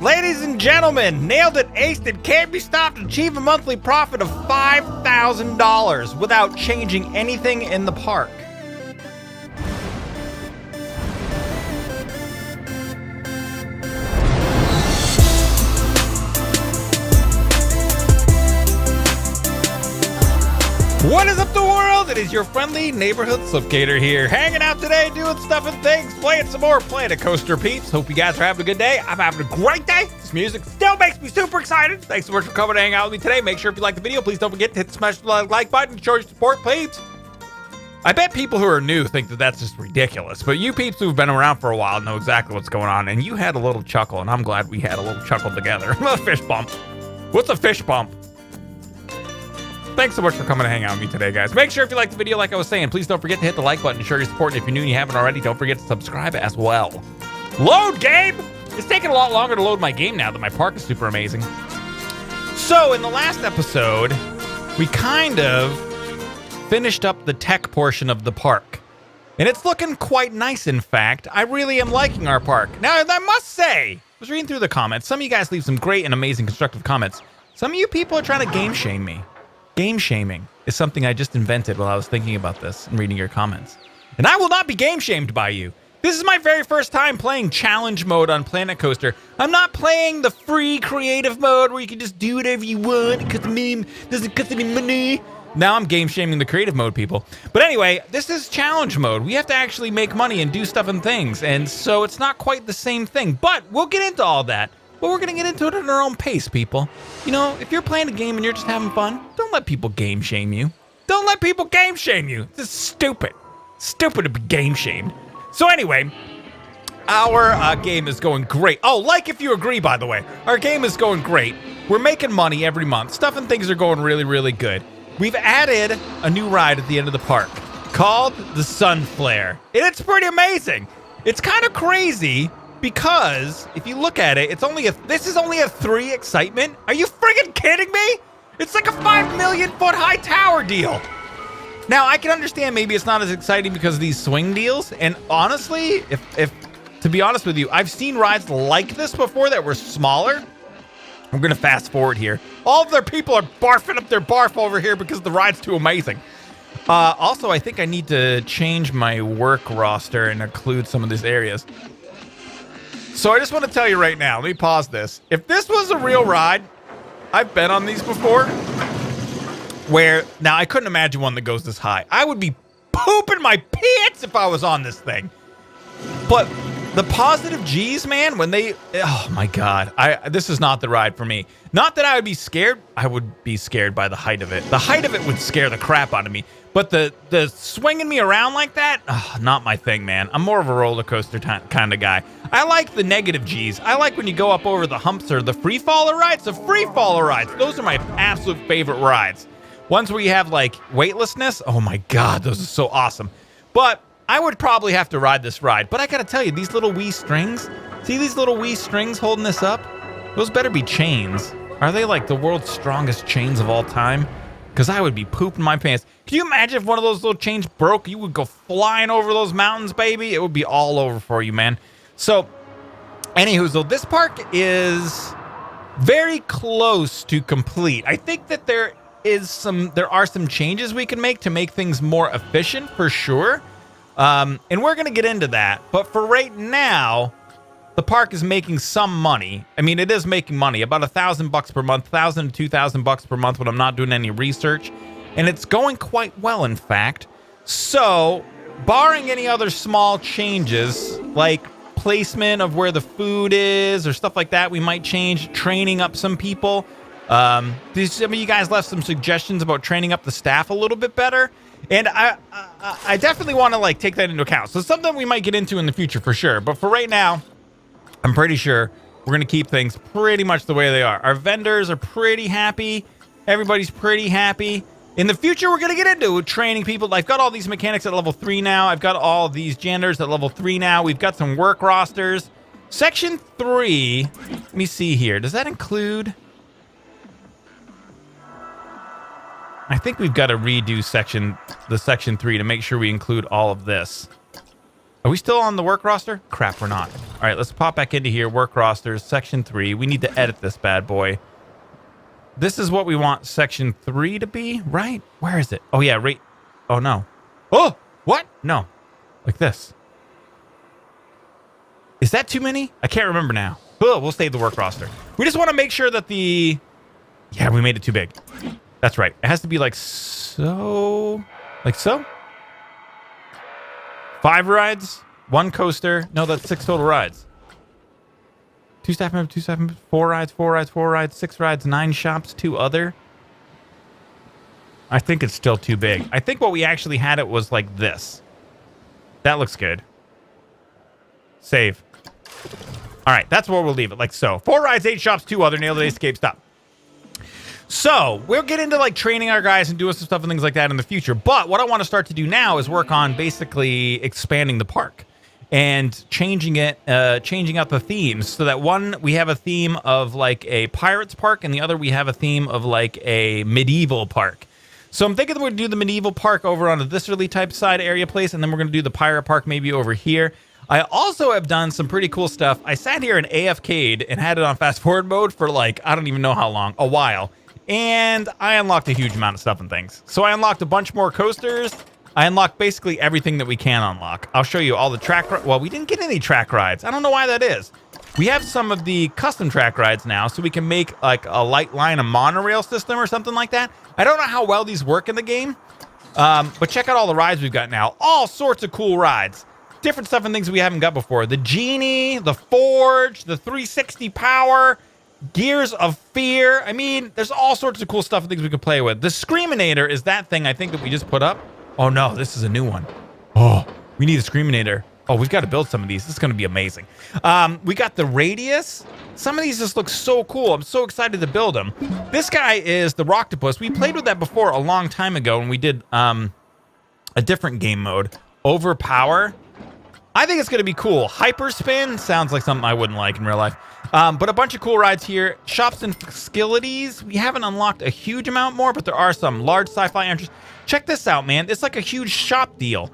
Ladies and gentlemen, nailed it, aced it, can't be stopped, achieve a monthly profit of $5,000 without changing anything in the park. What is up, the world? It is your friendly neighborhood Sl1pg8r here, hanging out today, doing stuff and things, playing some more Planet Coaster Peeps. Hope you guys are having a good day. I'm having a great day. This music still makes me super excited. Thanks so much for coming to hang out with me today. Make sure if you like the video, please don't forget to hit the smash the like button to show your support, Peeps. I bet people who are new think that that's just ridiculous, but you peeps who've been around for a while know exactly what's going on, and you had a little chuckle, and I'm glad we had a little chuckle together. A fish bump. What's a fish bump? Thanks so much for coming to hang out with me today, guys. Make sure if you like the video, like I was saying, please don't forget to hit the like button and show your support. And if you're new and you haven't already, don't forget to subscribe as well. Load game! It's taking a lot longer to load my game now that my park is super amazing. So in the last episode, we kind of finished up the tech portion of the park. And it's looking quite nice, in fact. I really am liking our park. Now, I must say, I was reading through the comments. Some of you guys leave some great and amazing constructive comments. Some of you people are trying to game shame me. Game shaming is something I just invented while I was thinking about this and reading your comments. And I will not be game shamed by you. This is my very first time playing challenge mode on Planet Coaster. I'm not playing the free creative mode where you can just do whatever you want because the meme doesn't cost any money. Now I'm game shaming the creative mode people. But anyway, this is challenge mode. We have to actually make money and do stuff and things. And so it's not quite the same thing, but we'll get into all that. But we're going to get into it at our own pace, people. You know, if you're playing a game and you're just having fun, don't let people game shame you. Don't let people game shame you. This is stupid. Stupid to be game shamed. So anyway, our game is going great. Oh, like if you agree, by the way. Our game is going great. We're making money every month. Stuff and things are going really, really good. We've added a new ride at the end of the park called the Sun Flare. And it's pretty amazing. It's kind of crazy. Because if you look at it, this is only a 3 excitement. Are you friggin' kidding me? It's like a 5 million foot high tower deal. Now I can understand maybe it's not as exciting because of these swing deals. And honestly, if to be honest with you, I've seen rides like this before that were smaller. I'm gonna fast forward here. All of their people are barfing up their barf over here because the ride's too amazing. Also, I think I need to change my work roster and include some of these areas. So I just want to tell you right now, let me pause this. If this was a real ride, I've been on these before, now I couldn't imagine one that goes this high. I would be pooping my pants if I was on this thing. But the positive G's, man, oh my God, this is not the ride for me. Not that I would be scared. I would be scared by the height of it. The height of it would scare the crap out of me. But the swinging me around like that, not my thing, man. I'm more of a roller coaster kind of guy. I like the negative G's. I like when you go up over the humps or the free faller rides. The free faller rides, those are my absolute favorite rides. Ones where you have like weightlessness. Oh my God, those are so awesome. But I would probably have to ride this ride. But I gotta tell you, these little wee strings, see these little wee strings holding this up? Those better be chains. Are they like the world's strongest chains of all time? Because I would be pooping my pants. Can you imagine if one of those little chains broke? You would go flying over those mountains, baby. It would be all over for you, man. So, anywho, so this park is very close to complete. I think that there are some changes we can make to make things more efficient, for sure. And we're going to get into that. But for right now, the park is making some money. I mean, it is making money, about $1,000 per month, $1,000 to $2,000 per month when I'm not doing any research. And it's going quite well, in fact. So, barring any other small changes, like placement of where the food is or stuff like that, we might change, training up some people. Some of you guys left some suggestions about training up the staff a little bit better. And I definitely want to like take that into account. So something we might get into in the future for sure. But for right now, I'm pretty sure we're going to keep things pretty much the way they are. Our vendors are pretty happy. Everybody's pretty happy. In the future, we're going to get into training people. I've got all these mechanics at level 3 now. I've got all these janitors at level 3 now. We've got some work rosters. Section 3, let me see here. Does that include... I think we've got to redo section 3 to make sure we include all of this. Are we still on the work roster? Crap, we're not. All right, let's pop back into here. Work rosters, section 3. We need to edit this bad boy. This is what we want section 3 to be, right? Where is it? Oh, yeah, right. Oh, no. Oh, what? No, like this. Is that too many? I can't remember now. Oh, we'll save the work roster. We just want to make sure that the... Yeah, we made it too big. That's right. It has to be like so. Like so. 5 rides, 1 coaster. No, that's 6 total rides. 2 staff members, 2 staff members, 4 rides, 4 rides, 4 rides, 6 rides, 9 shops, 2 other. I think it's still too big. I think what we actually had it was like this. That looks good. Save. All right, that's where we'll leave it, like so. 4 rides, 8 shops, 2 other. Nail the escape. Stop. So we'll get into like training our guys and doing some stuff and things like that in the future. But what I want to start to do now is work on basically expanding the park and changing it, changing out the themes so that one, we have a theme of like a pirates park and the other we have a theme of like a medieval park. So I'm thinking we're going to do the medieval park over on the viscerally type side area place, and then we're going to do the pirate park maybe over here. I also have done some pretty cool stuff. I sat here and AFK'd and had it on fast forward mode for like, I don't even know how long, a while. And I unlocked a huge amount of stuff and things. So I unlocked a bunch more coasters. I unlocked basically everything that we can unlock. I'll show you all the track... Well, we didn't get any track rides. I don't know why that is. We have some of the custom track rides now, so we can make like a light line, a monorail system or something like that. I don't know how well these work in the game, but check out all the rides we've got now. All sorts of cool rides. Different stuff and things we haven't got before. The Genie, the Forge, the 360 Power... Gears of Fear. I mean, there's all sorts of cool stuff and things we can play with. The Screaminator is that thing I think that we just put up. Oh no, this is a new one. Oh, we need a Screaminator. Oh, we've got to build some of these. This is going to be amazing. We got the Radius. Some of these just look so cool. I'm so excited to build them. This guy is the Rocktopus. We played with that before a long time ago when we did a different game mode. Overpower. I think it's going to be cool. Hyperspin sounds like something I wouldn't like in real life. But a bunch of cool rides here. Shops and facilities. We haven't unlocked a huge amount more, but there are some large sci-fi entries. Check this out, man. It's like a huge shop deal.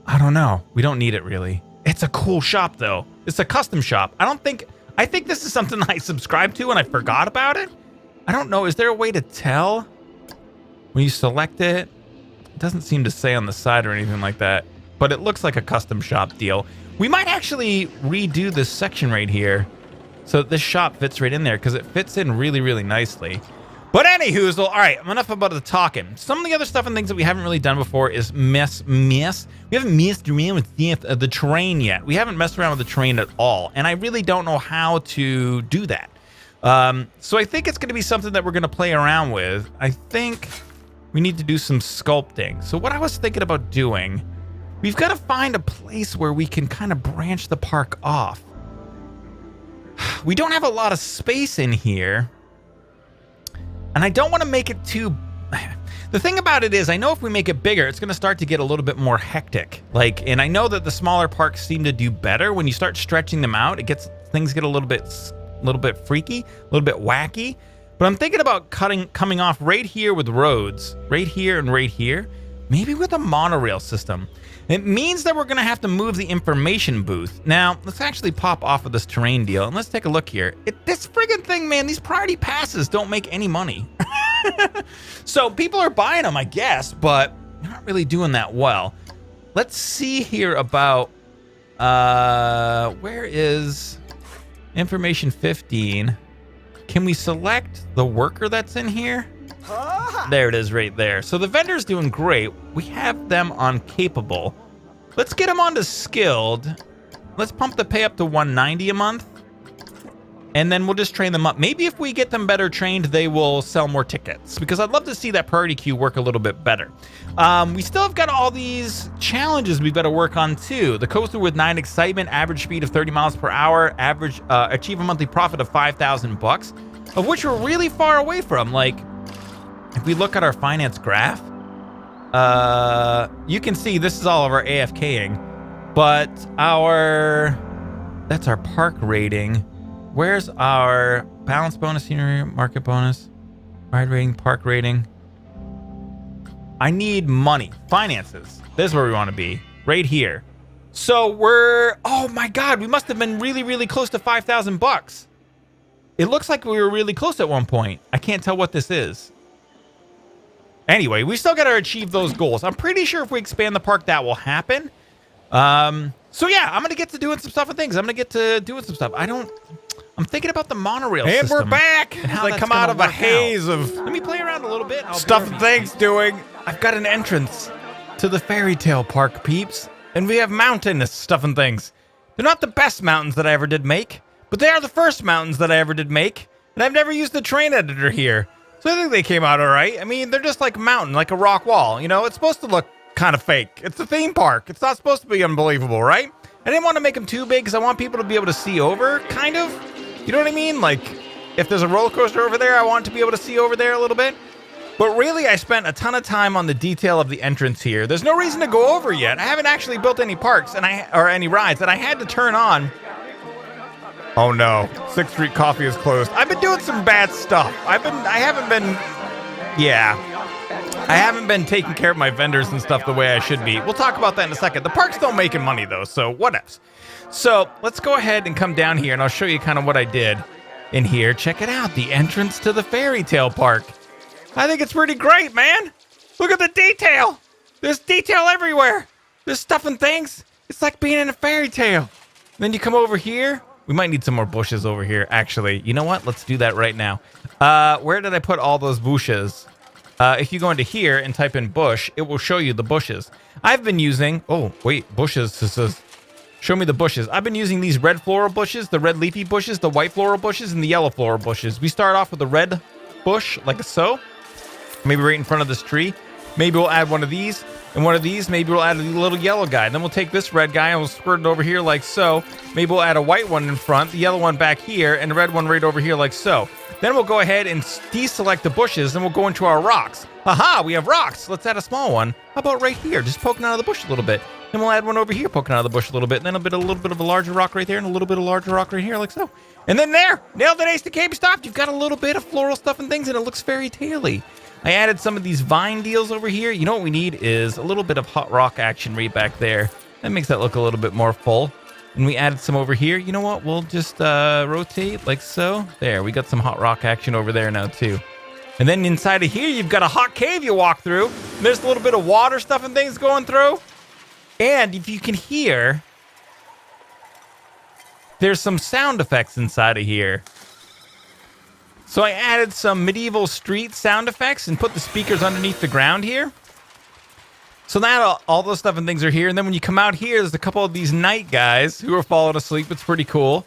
I don't know. We don't need it, really. It's a cool shop, though. It's a custom shop. I think this is something I subscribed to and I forgot about it. I don't know. Is there a way to tell when you select it? It doesn't seem to say on the side or anything like that. But it looks like a custom shop deal. We might actually redo this section right here so that this shop fits right in there because it fits in really, really nicely. But anywhoozle, all right, enough about the talking. Some of the other stuff and things that we haven't really done before is mess. We haven't messed around with the terrain yet. We haven't messed around with the terrain at all. And I really don't know how to do that. So I think it's going to be something that we're going to play around with. I think we need to do some sculpting. So what I was thinking about doing... We've got to find a place where we can kind of branch the park off. We don't have a lot of space in here. And I don't want to make it too... The thing about it is, I know if we make it bigger, it's going to start to get a little bit more hectic. And I know that the smaller parks seem to do better. When you start stretching them out, things get a little bit freaky, a little bit wacky. But I'm thinking about coming off right here with roads, right here and right here. Maybe with a monorail system. It means that we're going to have to move the information booth. Now, let's actually pop off of this terrain deal, and let's take a look here. This friggin' thing, man, these priority passes don't make any money. So people are buying them, I guess, but they're not really doing that well. Let's see here about... where is information 15? Can we select the worker that's in here? There it is right there. So the vendor's doing great. We have them on capable. Let's get them onto skilled. Let's pump the pay up to 190 a month. And then we'll just train them up. Maybe if we get them better trained, they will sell more tickets. Because I'd love to see that priority queue work a little bit better. We still have got all these challenges we've got to work on too. The coaster with 9 excitement, average speed of 30 miles per hour, average achieve a monthly profit of 5,000 bucks, of which we're really far away from. Like, if we look at our finance graph, you can see this is all of our AFKing, but that's our park rating. Where's our balance bonus, scenery, market bonus, ride rating, park rating? I need money, finances. This is where we want to be. right here. So we're, oh my God, we must have been really, really close to 5,000 bucks. It looks like we were really close at one point. I can't tell what this is. Anyway, we still got to achieve those goals. I'm pretty sure if we expand the park, that will happen. So yeah, I'm going to get to doing some stuff and things. I'm going to get to doing some stuff. I'm thinking about the monorail system. And we're back. And how They that's come out gonna of a work haze out. of Let me play around a little bit. stuff and things doing. I've got an entrance to the FAIRYTALE park, peeps. And we have mountainous stuff and things. They're not the best mountains that I ever did make, but they are the first mountains that I ever did make. And I've never used the terrain editor here. So I think they came out all right. I mean, they're just like a mountain, like a rock wall. You know, it's supposed to look kind of fake. It's a theme park. It's not supposed to be unbelievable, right? I didn't want to make them too big because I want people to be able to see over, kind of. You know what I mean? Like, if there's a roller coaster over there, I want to be able to see over there a little bit. But really, I spent a ton of time on the detail of the entrance here. There's no reason to go over yet. I haven't actually built any parks or any rides, and I had to turn on. Oh no, 6th Street Coffee is closed. I've been doing some bad stuff. I haven't been taking care of my vendors and stuff the way I should be. We'll talk about that in a second. The park's still making money though, so whatevs. So let's go ahead and come down here, and I'll show you kind of what I did in here. Check it out, the entrance to the FAIRYTALE park. I think it's pretty great, man. Look at the detail. There's detail everywhere. There's stuff and things. It's like being in a fairy tale. Then you come over here. We might need some more bushes over here, actually. You know what? Let's do that right now. Where did I put all those bushes? If you go into here and type in bush, it will show you the bushes. I've been using... Oh, wait. Bushes. This says... Show me the bushes. I've been using these red floral bushes, the red leafy bushes, the white floral bushes, and the yellow floral bushes. We start off with a red bush, like so. Maybe right in front of this tree. Maybe we'll add one of these and one of these. Maybe we'll add a little yellow guy. Then we'll take this red guy and we'll squirt it over here like so. Maybe we'll add a white one in front, the yellow one back here, and the red one right over here like so. Then we'll go ahead and deselect the bushes, and we'll go into our rocks. Aha, we have rocks. Let's add a small one. How about right here, just poking out of the bush a little bit. Then we'll add one over here, poking out of the bush a little bit. And then a little bit of a larger rock right there, and a little bit of a larger rock right here like so. And then there, nailed it, ace to KB stopped. You've got a little bit of floral stuff and things, and it looks fairy-tale-y. I added some of these vine deals over here. You know what we need is a little bit of hot rock action right back there. That makes that look a little bit more full. And we added some over here. You know what? We'll just rotate like so. There, we got some hot rock action over there now too. And then inside of here, you've got a hot cave you walk through. And there's a little bit of water stuff and things going through. And if you can hear, there's some sound effects inside of here. So I added some medieval street sound effects and put the speakers underneath the ground here. So now all those stuff and things are here. And then when you come out here, there's a couple of these night guys who are falling asleep. It's pretty cool.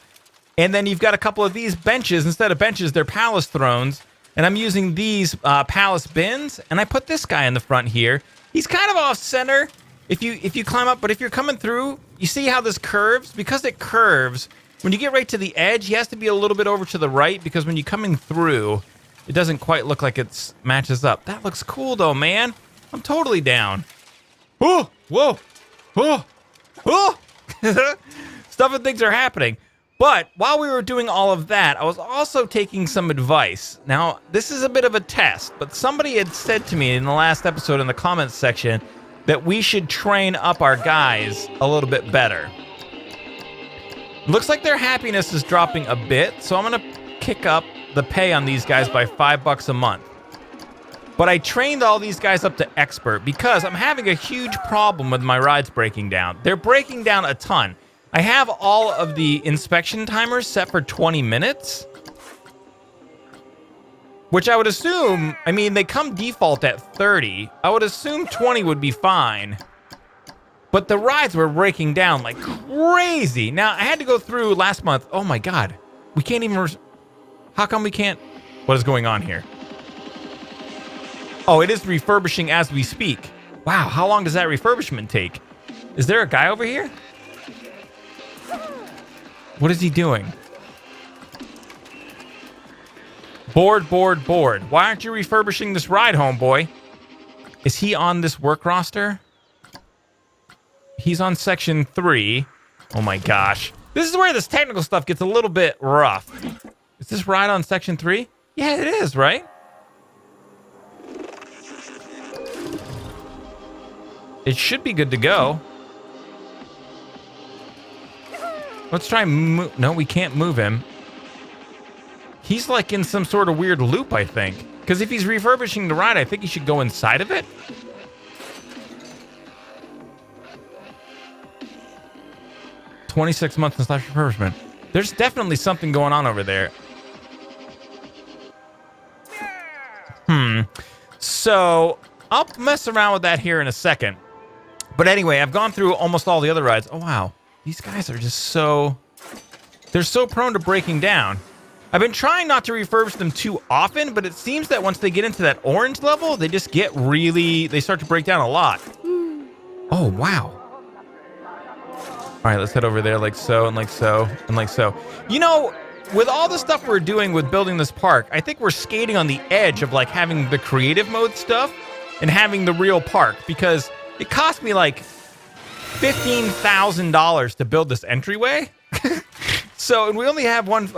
And then you've got a couple of these benches. Instead of benches, they're palace thrones. And I'm using these palace bins. And I put this guy in the front here. He's kind of off center if you climb up. But if you're coming through, you see how this curves? Because it curves, when you get right to the edge, he has to be a little bit over to the right, because when you're coming through, it doesn't quite look like it matches up. That looks cool, though, man. I'm totally down. Oh, whoa, oh, oh. Stuff and things are happening. But while we were doing all of that, I was also taking some advice. Now, this is a bit of a test, but somebody had said to me in the last episode in the comments section that we should train up our guys a little bit better. Looks like their happiness is dropping a bit, so I'm going to kick up the pay on these guys by $5 a month. But I trained all these guys up to expert because I'm having a huge problem with my rides breaking down. They're breaking down a ton. I have all of the inspection timers set for 20 minutes, which I would assume, I mean, they come default at 30. I would assume 20 would be fine. But the rides were breaking down like crazy. Now, I had to go through last month. Oh my God. We can't even... How come we can't... What is going on here? Oh, it is refurbishing as we speak. Wow, how long does that refurbishment take? Is there a guy over here? What is he doing? Board. Why aren't you refurbishing this ride, homeboy? Is he on this work roster? He's on section 3. Oh my gosh. This is where this technical stuff gets a little bit rough. Is this ride on section 3? Yeah, it is, right? It should be good to go. Let's try move. No, we can't move him. He's like in some sort of weird loop, I think. Because if he's refurbishing the ride, I think he should go inside of it. $26 months in slash refurbishment. There's definitely something going on over there. So I'll mess around with that here in a second. But anyway, I've gone through almost all the other rides. Oh, wow. These guys are just so... They're so prone to breaking down. I've been trying not to refurbish them too often, but it seems that once they get into that orange level, they just get really... They start to break down a lot. Oh, wow. All right, let's head over there like so, and like so, and like so. You know, with all the stuff we're doing with building this park, I think we're skating on the edge of like having the creative mode stuff and having the real park, because it cost me like $15,000 to build this entryway. So, and we only have one,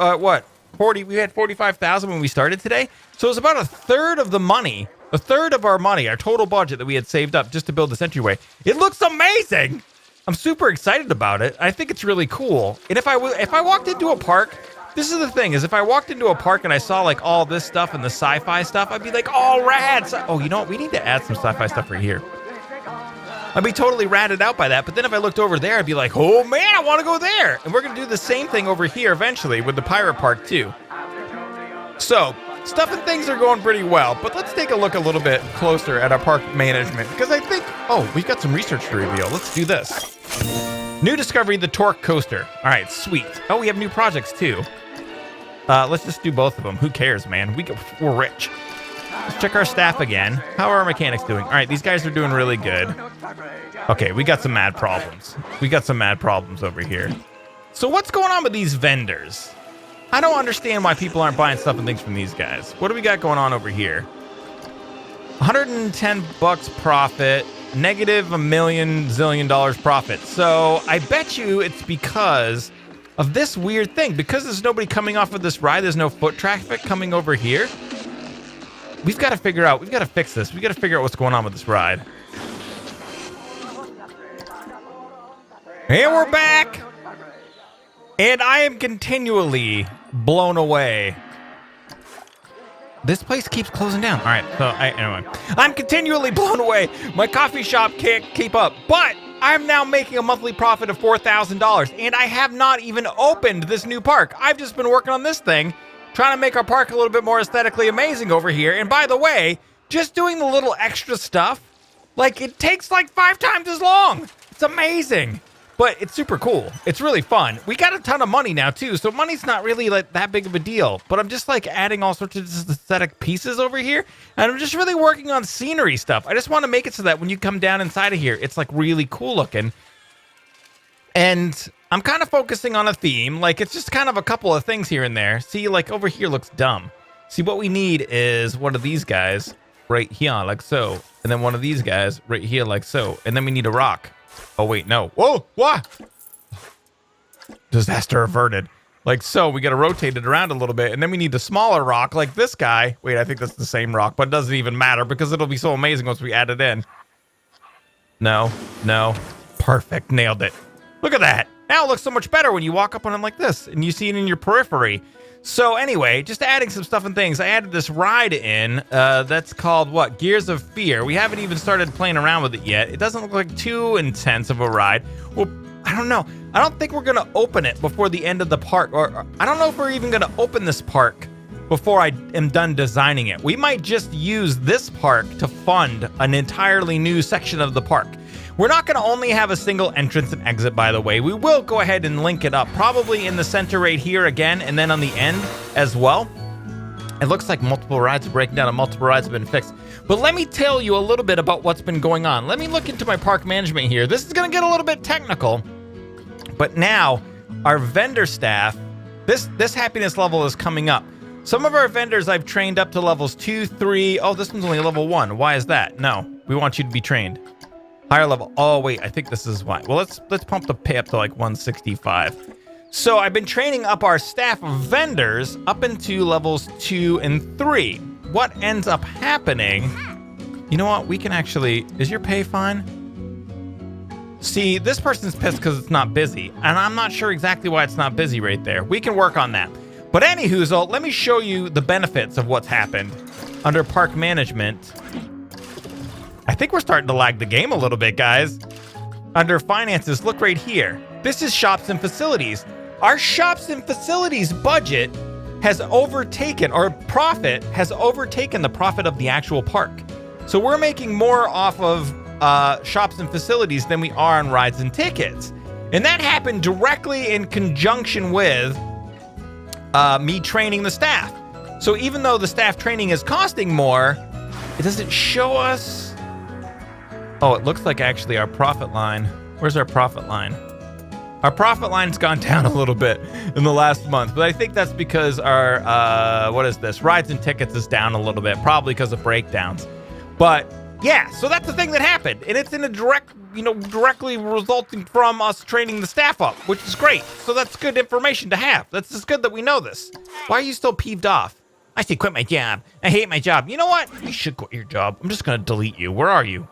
we had 45,000 when we started today. So it was about a third of the money, our total budget that we had saved up just to build this entryway. It looks amazing. I'm super excited about it. I think it's really cool. And if I walked into a park, this is the thing, is if I walked into a park and I saw like all this stuff and the sci-fi stuff, I'd be like, oh, rad. Oh, you know what? We need to add some sci-fi stuff right here. I'd be totally ratted out by that. But then if I looked over there, I'd be like, oh man, I want to go there. And we're going to do the same thing over here eventually with the pirate park too. So stuff and things are going pretty well, but let's take a look a little bit closer at our park management, because I think, oh, we've got some research to reveal. Let's do this. New discovery, the torque coaster. All right, sweet. Oh, we have new projects too. Let's just do both of them. Who cares, man? We're rich. Let's check our staff again. How are our mechanics doing? All right, these guys are doing really good. Okay, we got some mad problems. Over here. So what's going on with these vendors? I don't understand why people aren't buying stuff and things from these guys. What do we got going on over here? $110 profit, negative $1 million zillion profit. So I bet you it's because of this weird thing. Because there's nobody coming off of this ride, there's no foot traffic coming over here. We've got to fix this. We've got to figure out what's going on with this ride. And we're back. And I am continually blown away. This place keeps closing down. All right, so anyway, I'm continually blown away. My coffee shop can't keep up, but I'm now making a monthly profit of $4,000, and I have not even opened this new park. I've just been working on this thing, trying to make our park a little bit more aesthetically amazing over here. And by the way, just doing the little extra stuff, like it takes like 5 times as long. It's amazing. But it's super cool. It's really fun. We got a ton of money now too, so money's not really like that big of a deal. But I'm just like adding all sorts of aesthetic pieces over here, and I'm just really working on scenery stuff. I just want to make it so that when you come down inside of here, it's like really cool looking. And I'm kind of focusing on a theme. Like it's just kind of a couple of things here and there. See, like over here looks dumb. See, what we need is one of these guys right here, like so, and then one of these guys right here, like so, and then we need a rock. Oh, wait, no. Whoa, what? Disaster averted. Like so, we got to rotate it around a little bit, and then we need a smaller rock like this guy. Wait, I think that's the same rock, but it doesn't even matter because it'll be so amazing once we add it in. No. Perfect, nailed it. Look at that. Now it looks so much better when you walk up on it like this, and you see it in your periphery. So anyway, just adding some stuff and things. I added this ride in that's called, what? Gears of Fear. We haven't even started playing around with it yet. It doesn't look like too intense of a ride. Well, I don't know. I don't think we're going to open it before the end of the park. Or I don't know if we're even going to open this park before I am done designing it. We might just use this park to fund an entirely new section of the park. We're not going to only have a single entrance and exit, by the way. We will go ahead and link it up, probably in the center right here again, and then on the end as well. It looks like multiple rides are breaking down and multiple rides have been fixed. But let me tell you a little bit about what's been going on. Let me look into my park management here. This is going to get a little bit technical, but now our vendor staff, this happiness level is coming up. Some of our vendors I've trained up to levels 2, 3. Oh, this one's only level 1. Why is that? No, we want you to be trained. Higher level. Oh, wait, I think this is why. Well, let's pump the pay up to like 165. So I've been training up our staff of vendors up into levels 2 and 3. What ends up happening? You know what? We can actually... Is your pay fine? See, this person's pissed because it's not busy, and I'm not sure exactly why it's not busy right there. We can work on that. But anywho, let me show you the benefits of what's happened. Under park management, I think we're starting to lag the game a little bit, guys. Under finances, look right here. This is shops and facilities. Our shops and facilities budget has overtaken, or profit has overtaken the profit of the actual park. So we're making more off of shops and facilities than we are on rides and tickets. And that happened directly in conjunction with me training the staff. So even though the staff training is costing more, it doesn't show us. Oh, it looks like actually our profit line. Where's our profit line? Our profit line's gone down a little bit in the last month, but I think that's because our, what is this? Rides and tickets is down a little bit, probably because of breakdowns. But yeah, so that's the thing that happened. And it's in a directly resulting from us training the staff up, which is great. So that's good information to have. That's just good that we know this. Why are you still peeved off? I should quit my job. I hate my job. You know what? You should quit your job. I'm just going to delete you. Where are you?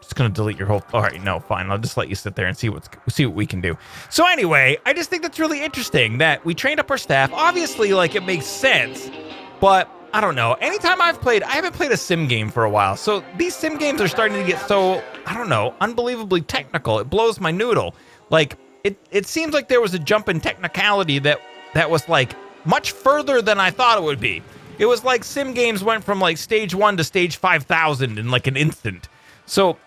Just gonna delete your whole. All right, no, fine. I'll just let you sit there and see what we can do. So anyway, I just think that's really interesting that we trained up our staff. Obviously, like, it makes sense, but I don't know. Anytime I haven't played a sim game for a while. So these sim games are starting to get so, I don't know, unbelievably technical. It blows my noodle. Like, it seems like there was a jump in technicality that was like much further than I thought it would be. It was like sim games went from like stage 1 to stage 5,000 in like an instant. So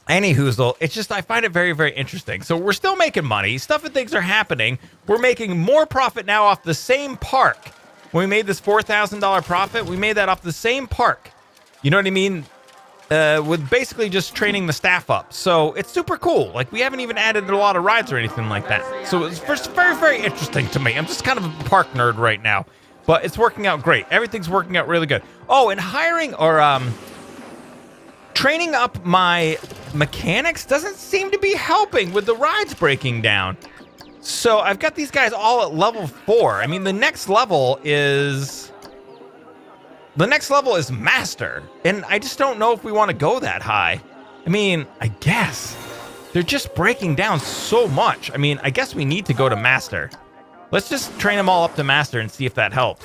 anywho, it's just, I find it very, very interesting. So we're still making money. Stuff and things are happening. We're making more profit now off the same park. When we made this $4,000 profit, we made that off the same park. You know what I mean? With basically just training the staff up. So it's super cool. Like, we haven't even added a lot of rides or anything like that. So it's very, very interesting to me. I'm just kind of a park nerd right now. But it's working out great. Everything's working out really good. Oh, and hiring or training up my mechanics doesn't seem to be helping with the rides breaking down. So I've got these guys all at level 4. I mean, the next level is master. And I just don't know if we want to go that high. I mean, I guess they're just breaking down so much. I mean, I guess we need to go to master. Let's just train them all up to master and see if that helps.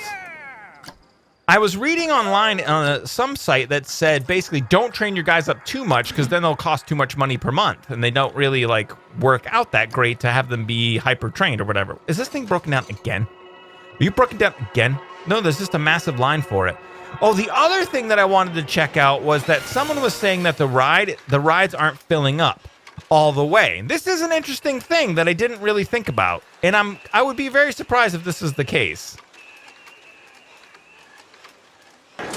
I was reading online on some site that said basically don't train your guys up too much because then they'll cost too much money per month and they don't really like work out that great to have them be hyper trained or whatever. Is this thing broken down again? Are you broken down again? No, there's just a massive line for it. Oh, the other thing that I wanted to check out was that someone was saying that the rides aren't filling up all the way. This is an interesting thing that I didn't really think about, and I would be very surprised if this is the case.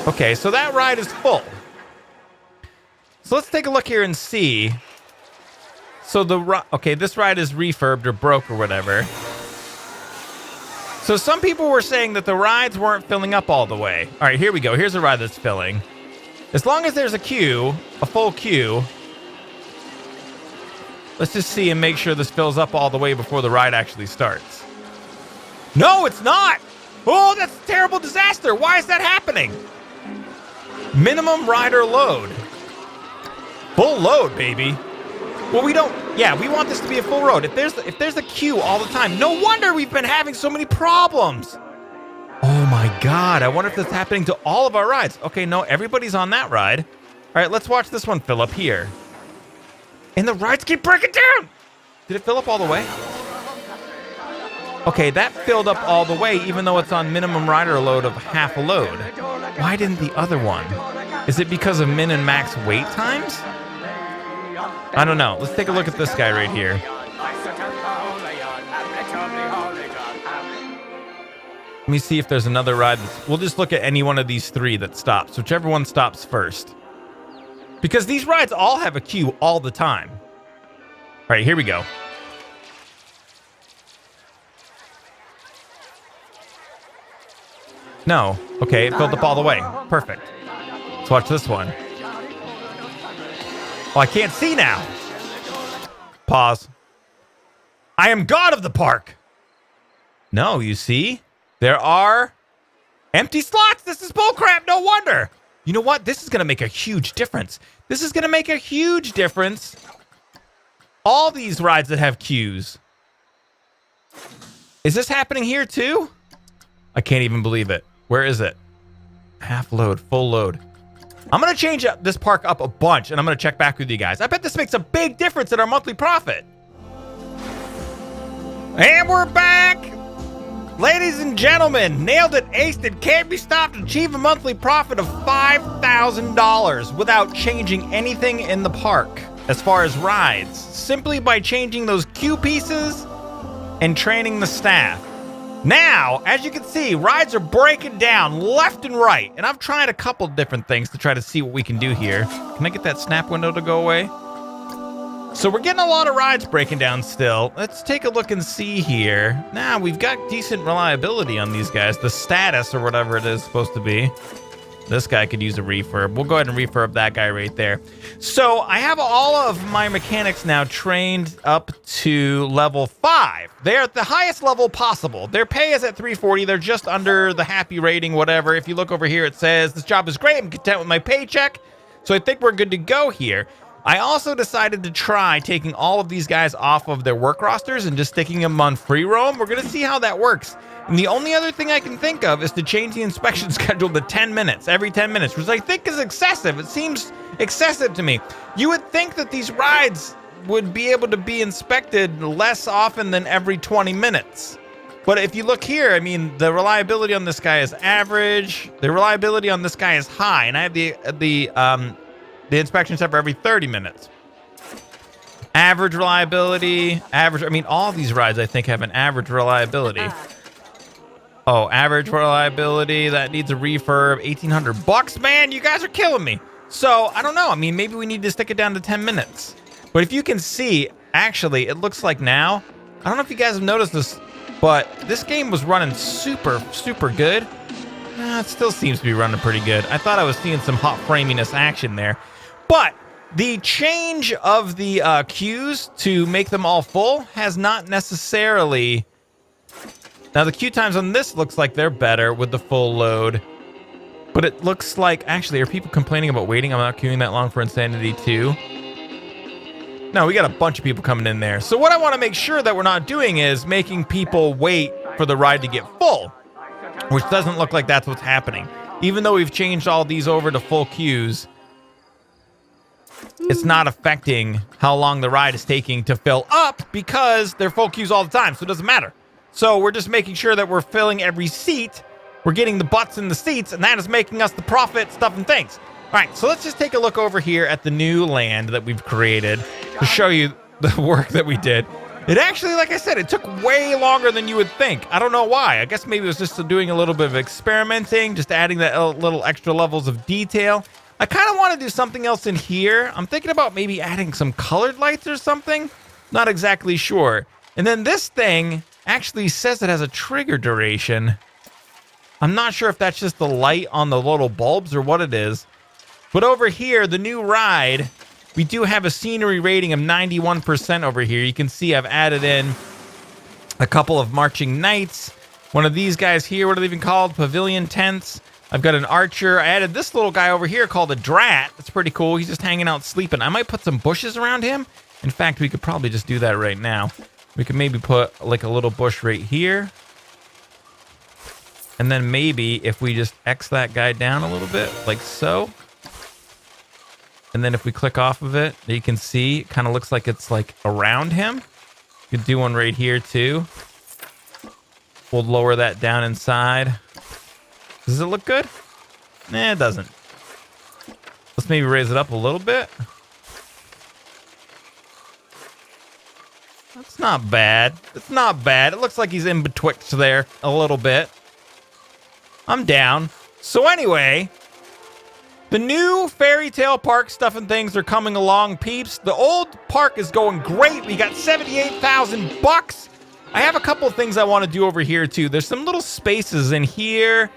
Okay, so that ride is full. So let's take a look here and see. So okay, this ride is refurbed or broke or whatever. So some people were saying that the rides weren't filling up all the way. All right, here we go. Here's a ride that's filling. As long as there's a queue, a full queue, let's just see and make sure this fills up all the way before the ride actually starts. No, it's not. Oh, that's a terrible disaster. Why is that happening? Minimum rider load. Full load, baby. Well, we want this to be a full road. If there's a queue all the time, no wonder we've been having so many problems. Oh my God, I wonder if that's happening to all of our rides. Okay, no, everybody's on that ride. All right, let's watch this one fill up here. And the rides keep breaking down. Did it fill up all the way? Okay, that filled up all the way, even though it's on minimum rider load of half a load. Why didn't the other one? Is it because of min and max wait times? I don't know. Let's take a look at this guy right here. Let me see if there's another ride. We'll just look at any one of these 3 that stops, whichever one stops first. Because these rides all have a queue all the time. All right, here we go. No. Okay, it filled up all the way. Perfect. Let's watch this one. Oh, I can't see now. Pause. I am God of the park. No, you see? There are empty slots. This is bullcrap. No wonder. You know what? This is going to make a huge difference. This is going to make a huge difference all these rides that have queues. Is this happening here too? I can't even believe it. Where is it? Half load, full load. I'm going to change this park up a bunch, and I'm going to check back with you guys. I bet this makes a big difference in our monthly profit. And we're back. Ladies and gentlemen, nailed it, aced it, can't be stopped, achieve a monthly profit of $5,000 without changing anything in the park as far as rides, simply by changing those queue pieces and training the staff. Now, as you can see, rides are breaking down left and right, and I've tried a couple different things to try to see what we can do here. Can I get that snap window to go away? So we're getting a lot of rides breaking down still. Let's take a look and see here. Now, we've got decent reliability on these guys. The status, or whatever it is supposed to be. This guy could use a refurb. We'll go ahead and refurb that guy right there. So I have all of my mechanics now trained up to level 5. They're at the highest level possible. Their pay is at 340. They're just under the happy rating, whatever. If you look over here, it says, this job is great. I'm content with my paycheck. So I think we're good to go here. I also decided to try taking all of these guys off of their work rosters and just sticking them on free roam. We're going to see how that works. And the only other thing I can think of is to change the inspection schedule to 10 minutes, every 10 minutes, which I think is excessive. It seems excessive to me. You would think that these rides would be able to be inspected less often than every 20 minutes. But if you look here, I mean, the reliability on this guy is average. The reliability on this guy is high. And I have the inspections have every 30 minutes. Average reliability, average. I mean, all these rides, I think, have an average reliability. Oh, average reliability. That needs a refurb. $1,800, man. You guys are killing me. So, I don't know. I mean, maybe we need to stick it down to 10 minutes. But if you can see, actually, it looks like now, I don't know if you guys have noticed this, but this game was running super, super good. It still seems to be running pretty good. I thought I was seeing some hot framiness action there. But the change of the queues to make them all full has not necessarily... Now, the queue times on this looks like they're better with the full load. But it looks like... Actually, are people complaining about waiting? I'm not queuing that long for Insanity 2. No, we got a bunch of people coming in there. So what I want to make sure that we're not doing is making people wait for the ride to get full. Which doesn't look like that's what's happening. Even though we've changed all these over to full queues, it's not affecting how long the ride is taking to fill up because they're full queues all the time, so it doesn't matter. So we're just making sure that we're filling every seat. We're getting the butts in the seats, and that is making us the profit, stuff, and things. All right, so let's just take a look over here at the new land that we've created to show you the work that we did. It actually, like I said, it took way longer than you would think. I don't know why. I guess maybe it was just doing a little bit of experimenting, just adding that little extra levels of detail. I kind of want to do something else in here. I'm thinking about maybe adding some colored lights or something. Not exactly sure. And then this thing actually says it has a trigger duration. I'm not sure if that's just the light on the little bulbs or what it is. But over here, the new ride, we do have a scenery rating of 91% over here. You can see I've added in a couple of marching knights. One of these guys here, what are they even called? Pavilion tents. I've got an archer. I added this little guy over here called a drat. That's pretty cool. He's just hanging out sleeping. I might put some bushes around him. In fact, we could probably just do that right now. We could maybe put like a little bush right here. And then maybe if we just X that guy down a little bit, like so. And then if we click off of it, you can see it kind of looks like it's like around him. You could do one right here too. We'll lower that down inside. Does it look good? Nah, it doesn't. Let's maybe raise it up a little bit. That's not bad. It's not bad. It looks like he's in betwixt there a little bit. I'm down. So anyway, the new FAIRYTALE park stuff and things are coming along, peeps. The old park is going great. We got $78,000. I have a couple of things I want to do over here too. There's some little spaces in here.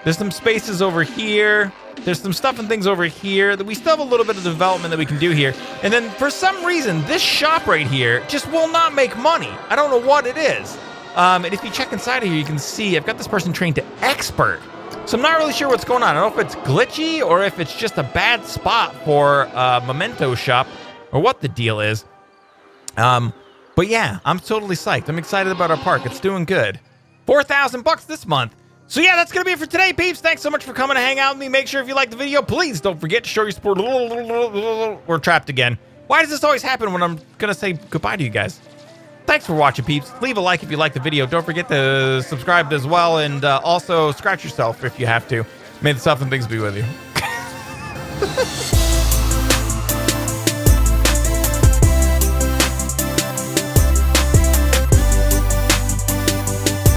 There's some spaces over here. There's some stuff and things over here that we still have a little bit of development that we can do here. And then for some reason, this shop right here just will not make money. I don't know what it is. And if you check inside of here, you can see I've got this person trained to expert. So I'm not really sure what's going on. I don't know if it's glitchy or if it's just a bad spot for Memento shop or what the deal is. But yeah, I'm totally psyched. I'm excited about our park. It's doing good. 4,000 bucks this month. So yeah, that's gonna be it for today, peeps. Thanks so much for coming to hang out with me. Make sure if you like the video, please don't forget to show your support. We're trapped again. Why does this always happen when I'm gonna say goodbye to you guys? Thanks for watching, peeps. Leave a like if you like the video. Don't forget to subscribe as well, and also scratch yourself if you have to. May the stuff and things be with you.